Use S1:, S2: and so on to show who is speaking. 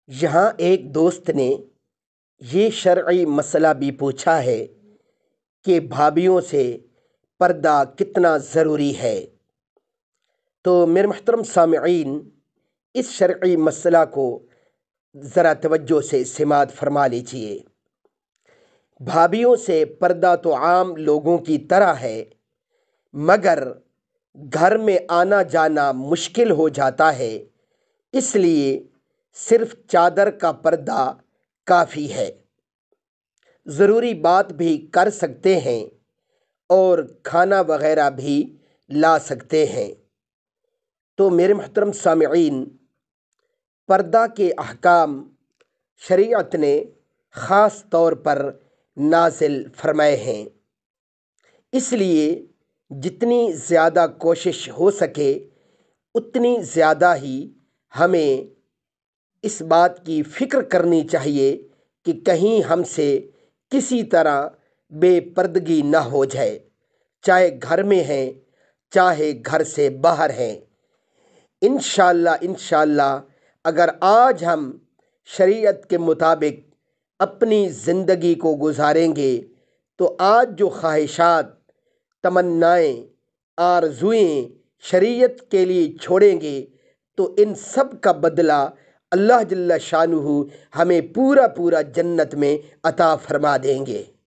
S1: یہاں ایک دوست نے یہ شرعی مسئلہ بھی پوچھا ہے کہ بھابھیوں سے پردہ کتنا ضروری ہے۔ تو میرے محترم سامعین، اس شرعی مسئلہ کو ذرا توجہ سے سماعت فرما لیجیے۔ بھابھیوں سے پردہ تو عام لوگوں کی طرح ہے، مگر گھر میں آنا جانا مشکل ہو جاتا ہے، اس لیے صرف چادر کا پردہ کافی ہے۔ ضروری بات بھی کر سکتے ہیں اور کھانا وغیرہ بھی لا سکتے ہیں۔ تو میرے محترم سامعین، پردہ کے احکام شریعت نے خاص طور پر نازل فرمائے ہیں، اس لیے جتنی زیادہ کوشش ہو سکے اتنی زیادہ ہی ہمیں اس بات کی فکر کرنی چاہیے کہ کہیں ہم سے کسی طرح بے پردگی نہ ہو جائے، چاہے گھر میں ہیں چاہے گھر سے باہر ہیں۔ انشاءاللہ اگر آج ہم شریعت کے مطابق اپنی زندگی کو گزاریں گے تو آج جو خواہشات، تمنائیں، آرزوئیں شریعت کے لیے چھوڑیں گے تو ان سب کا بدلہ اللہ جل شانہ ہمیں پورا جنت میں عطا فرما دیں گے۔